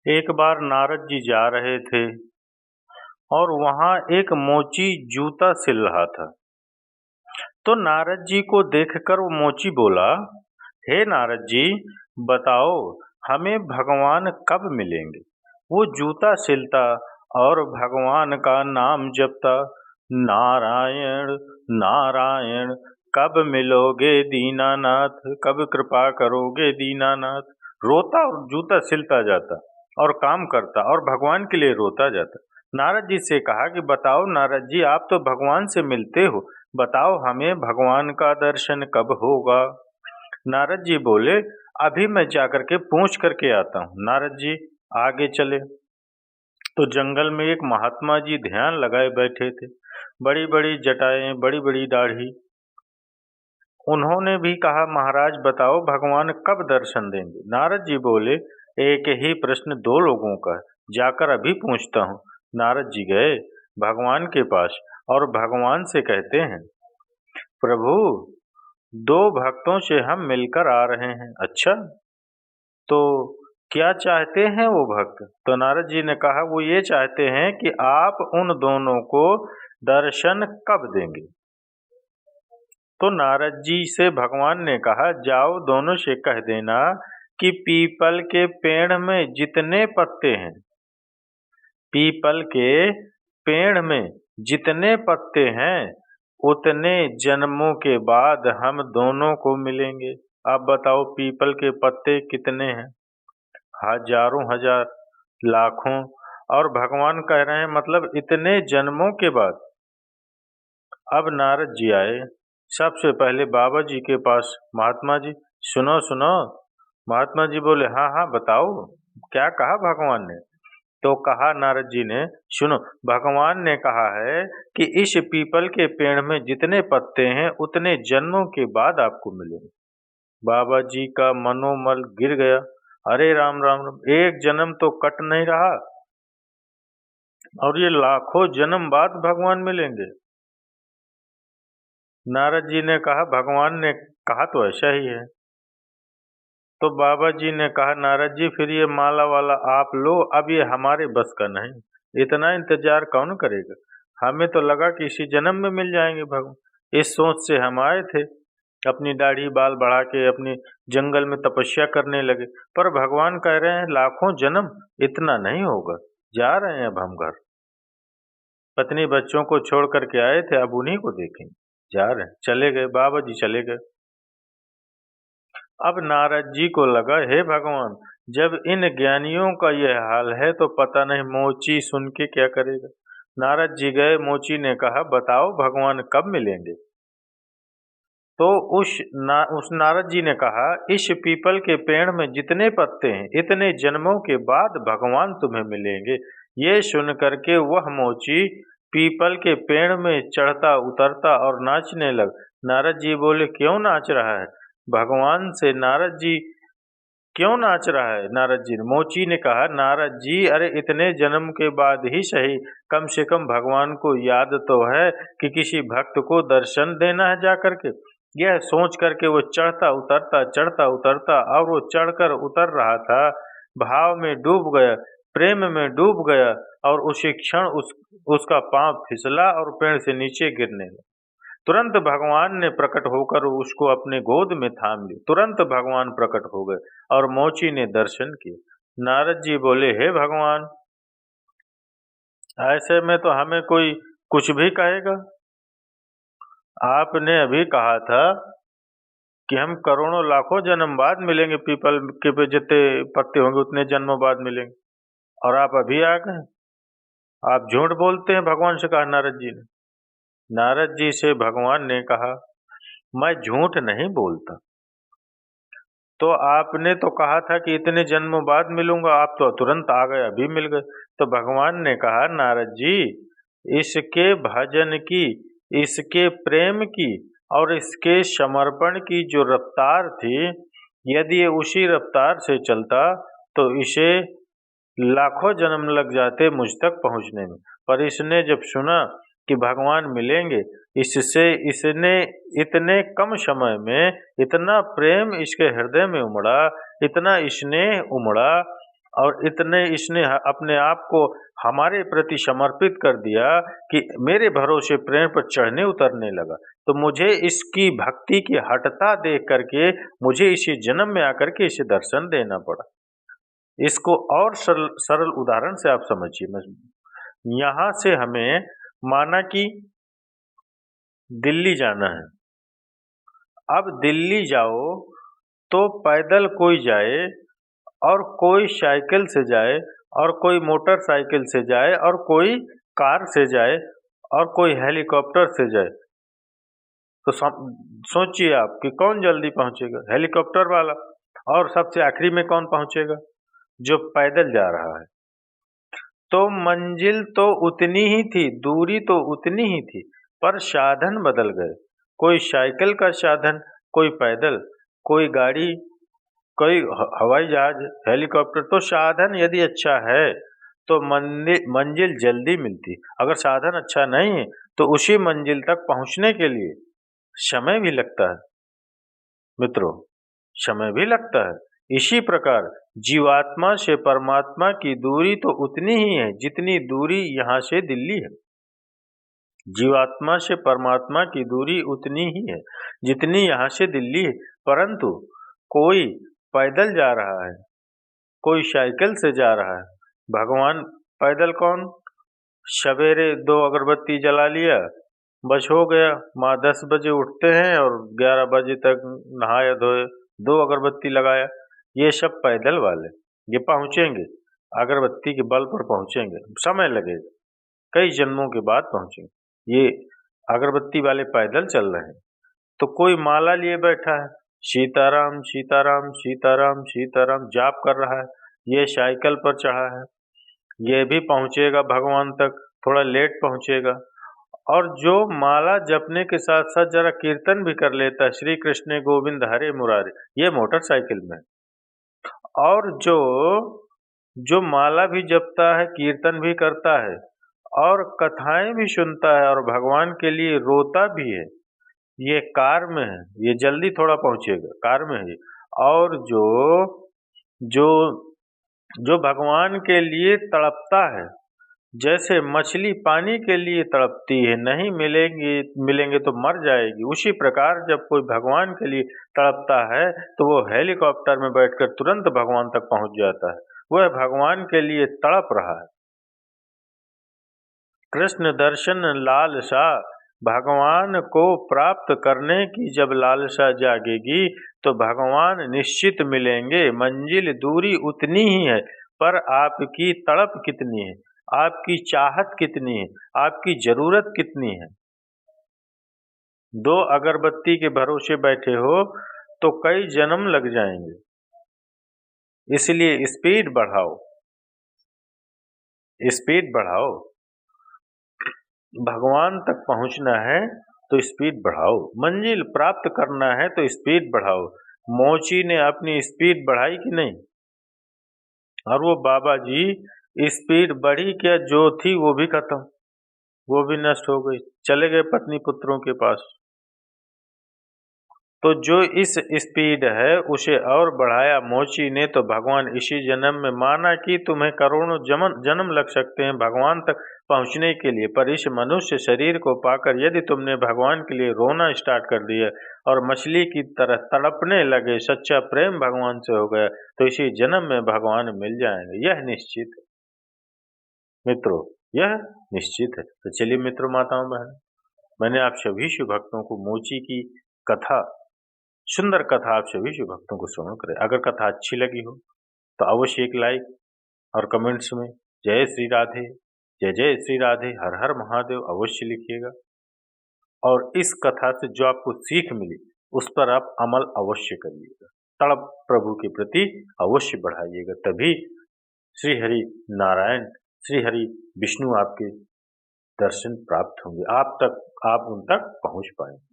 एक बार नारद जी जा रहे थे और वहां एक मोची जूता सिल रहा था। तो नारद जी को देखकर वो मोची बोला, हे नारद जी, बताओ हमें भगवान कब मिलेंगे। वो जूता सिलता और भगवान का नाम जपता, नारायण नारायण, कब मिलोगे दीनानाथ, कब कृपा करोगे दीनानाथ। रोता और जूता सिलता जाता और काम करता और भगवान के लिए रोता जाता। नारद जी से कहा कि बताओ नारद जी, आप तो भगवान से मिलते हो, बताओ हमें भगवान का दर्शन कब होगा। नारद जी बोले, अभी मैं जाकर के पूछ करके आता हूँ। नारद जी आगे चले तो जंगल में एक महात्मा जी ध्यान लगाए बैठे थे, बड़ी बड़ी जटाएं, बड़ी बड़ी दाढ़ी। उन्होंने भी कहा, महाराज बताओ भगवान कब दर्शन देंगे। नारद जी बोले, एक ही प्रश्न दो लोगों का है, जाकर अभी पूछता हूँ। नारद जी गए भगवान के पास और भगवान से कहते हैं, प्रभु, दो भक्तों से हम मिलकर आ रहे हैं। अच्छा, तो क्या चाहते हैं वो भक्त। तो नारद जी ने कहा, वो ये चाहते हैं कि आप उन दोनों को दर्शन कब देंगे। तो नारद जी से भगवान ने कहा, जाओ दोनों से कह देना कि पीपल के पेड़ में जितने पत्ते हैं, पीपल के पेड़ में जितने पत्ते हैं, उतने जन्मों के बाद हम दोनों को मिलेंगे। अब बताओ पीपल के पत्ते कितने हैं, हजारों हजार, लाखों। और भगवान कह रहे हैं मतलब इतने जन्मों के बाद। अब नारद जी आए, सबसे पहले बाबा जी के पास। महात्मा जी सुनो सुनो। महात्मा जी बोले, हाँ हाँ बताओ, क्या कहा भगवान ने। तो कहा नारद जी ने, सुनो, भगवान ने कहा है कि इस पीपल के पेड़ में जितने पत्ते हैं उतने जन्मों के बाद आपको मिलेंगे। बाबा जी का मनोमल गिर गया। अरे राम राम राम, एक जन्म तो कट नहीं रहा और ये लाखों जन्म बाद भगवान मिलेंगे। नारद जी ने कहा, भगवान ने कहा तो ऐसा ही है। तो बाबा जी ने कहा, नारद जी फिर ये माला वाला आप लो, अब ये हमारे बस का नहीं, इतना इंतजार कौन करेगा। हमें तो लगा कि इसी जन्म में मिल जाएंगे भगवान। इस सोच से हम आए थे, अपनी दाढ़ी बाल बढ़ा के अपनी जंगल में तपस्या करने लगे। पर भगवान कह रहे हैं लाखों जन्म, इतना नहीं होगा, जा रहे हैं अब हम घर। पत्नी बच्चों को छोड़ करके आए थे, अब उन्हीं को देखेंगे। जा रहे हैं, चले गए, बाबा जी चले गए। अब नारद जी को लगा, हे भगवान, जब इन ज्ञानियों का यह हाल है तो पता नहीं मोची सुन के क्या करेगा। नारद जी गए, मोची ने कहा, बताओ भगवान कब मिलेंगे। तो उस नारद जी ने कहा, इस पीपल के पेड़ में जितने पत्ते हैं इतने जन्मों के बाद भगवान तुम्हें मिलेंगे। ये सुन करके वह मोची पीपल के पेड़ में चढ़ता उतरता और नाचने लग। नारद जी बोले, क्यों नाच रहा है। भगवान से नारद जी, क्यों नाच रहा है। नारद जी ने, मोची ने कहा, नारद जी, अरे इतने जन्म के बाद ही सही, कम से कम भगवान को याद तो है कि किसी भक्त को दर्शन देना है जा करके। यह सोच करके वो चढ़ता उतरता और वो चढ़कर उतर रहा था, भाव में डूब गया, प्रेम में डूब गया और उसी क्षण उसका पांव फिसला और पेड़ से नीचे गिरने लगा। तुरंत भगवान ने प्रकट होकर उसको अपने गोद में थाम ली। तुरंत भगवान प्रकट हो गए और मोची ने दर्शन किए। नारद जी बोले, हे भगवान, ऐसे में तो हमें कोई कुछ भी कहेगा। आपने अभी कहा था कि हम करोड़ों लाखों जन्म बाद मिलेंगे, पीपल के पे जितने पत्ते होंगे उतने जन्मों बाद मिलेंगे, और आप अभी आ गए। आप झूठ बोलते हैं, भगवान से कहा नारद जी ने। नारद जी से भगवान ने कहा, मैं झूठ नहीं बोलता। तो आपने तो कहा था कि इतने जन्मों बाद मिलूंगा, आप तो तुरंत आ गए, अभी मिल गए। तो भगवान ने कहा, नारद जी, इसके भजन की, इसके प्रेम की और इसके समर्पण की जो रफ्तार थी, यदि ये उसी रफ्तार से चलता तो इसे लाखों जन्म लग जाते मुझ तक पहुंचने में। पर इसने जब सुना कि भगवान मिलेंगे, इसने इतने कम समय में इतना प्रेम इसके हृदय में उमड़ा, इतना स्नेह उमड़ा और इतने इसने अपने आप को हमारे प्रति समर्पित कर दिया कि मेरे भरोसे प्रेम पर चढ़ने उतरने लगा। तो मुझे इसकी भक्ति की हठता देख करके मुझे इसी जन्म में आकर के इसे दर्शन देना पड़ा। इसको और सरल सरल उदाहरण से आप समझिए। यहाँ से हमें माना कि दिल्ली जाना है। अब दिल्ली जाओ तो पैदल कोई जाए और कोई साइकिल से जाए और कोई मोटरसाइकिल से जाए और कोई कार से जाए और कोई हेलीकॉप्टर से जाए, तो सोचिए आप कि कौन जल्दी पहुंचेगा? हेलीकॉप्टर वाला। और सबसे आखिरी में कौन पहुंचेगा? जो पैदल जा रहा है। तो मंजिल तो उतनी ही थी, दूरी तो उतनी ही थी, पर साधन बदल गए। कोई साइकिल का साधन, कोई पैदल, कोई गाड़ी, कोई हवाई जहाज, हेलीकॉप्टर। तो साधन यदि अच्छा है तो मंजिल जल्दी मिलती। अगर साधन अच्छा नहीं है तो उसी मंजिल तक पहुंचने के लिए समय भी लगता है मित्रों, समय भी लगता है। इसी प्रकार जीवात्मा से परमात्मा की दूरी तो उतनी ही है जितनी दूरी यहाँ से दिल्ली है। जीवात्मा से परमात्मा की दूरी उतनी ही है जितनी यहाँ से दिल्ली है, परंतु कोई पैदल जा रहा है, कोई साइकिल से जा रहा है। भगवान पैदल कौन? सवेरे 2 अगरबत्ती जला लिया, बस हो गया। माँ 10 बजे उठते हैं और 11 बजे तक नहाया धोए, 2 अगरबत्ती लगाया। ये सब पैदल वाले, ये पहुँचेंगे, अगरबत्ती के बल पर पहुँचेंगे, समय लगेगा, कई जन्मों के बाद पहुँचेंगे। ये अगरबत्ती वाले पैदल चल रहे हैं। तो कोई माला लिए बैठा है, सीताराम सीताराम सीताराम सीताराम जाप कर रहा है, ये साइकिल पर चढ़ा है, ये भी पहुँचेगा भगवान तक, थोड़ा लेट पहुँचेगा। और जो माला जपने के साथ साथ जरा कीर्तन भी कर लेता है, श्री कृष्ण गोविंद हरे मुरारे, ये मोटरसाइकिल में। और जो माला भी जपता है, कीर्तन भी करता है और कथाएं भी सुनता है और भगवान के लिए रोता भी है, ये कार में है, ये जल्दी थोड़ा पहुंचेगा, कार में है। और जो जो भगवान के लिए तड़पता है, जैसे मछली पानी के लिए तड़पती है, नहीं मिलेंगे तो मर जाएगी, उसी प्रकार जब कोई भगवान के लिए तड़पता है तो वो हेलीकॉप्टर में बैठकर तुरंत भगवान तक पहुंच जाता है। वह भगवान के लिए तड़प रहा है। कृष्ण दर्शन लालसा, भगवान को प्राप्त करने की जब लालसा जागेगी तो भगवान निश्चित मिलेंगे। मंजिल दूरी उतनी ही है, पर आपकी तड़प कितनी है, आपकी चाहत कितनी है, आपकी जरूरत कितनी है। 2 अगरबत्ती के भरोसे बैठे हो तो कई जन्म लग जाएंगे, इसलिए स्पीड बढ़ाओ, स्पीड बढ़ाओ। भगवान तक पहुंचना है तो स्पीड बढ़ाओ, मंजिल प्राप्त करना है तो स्पीड बढ़ाओ। मोची ने अपनी स्पीड बढ़ाई कि नहीं? और वो बाबा जी स्पीड बढ़ी क्या, जो थी वो भी खत्म, वो भी नष्ट हो गई, चले गए पत्नी पुत्रों के पास। तो जो इस स्पीड है उसे और बढ़ाया मोची ने, तो भगवान इसी जन्म में, माना कि तुम्हें करोड़ों जन्म लग सकते हैं भगवान तक पहुंचने के लिए, पर इस मनुष्य शरीर को पाकर यदि तुमने भगवान के लिए रोना स्टार्ट कर दिया और मछली की तरह तड़पने लगे, सच्चा प्रेम भगवान से हो गया, तो इसी जन्म में भगवान मिल जाएंगे, यह निश्चित है मित्रों, यह निश्चित है। तो चलिए मित्रों, माताओं बहन, मैंने आप सभी शिव भक्तों को मोची की कथा, सुंदर कथा आप सभी शिव भक्तों को श्रवण करें। अगर कथा अच्छी लगी हो तो अवश्य एक लाइक और कमेंट्स में जय श्री राधे, जय जय श्री राधे, हर हर महादेव अवश्य लिखिएगा। और इस कथा से जो आपको सीख मिली उस पर आप अमल अवश्य करिएगा, तड़प प्रभु के प्रति अवश्य बढ़ाइएगा, तभी श्री हरि नारायण, श्री हरि विष्णु आपके दर्शन प्राप्त होंगे, आप उन तक पहुंच पाएंगे।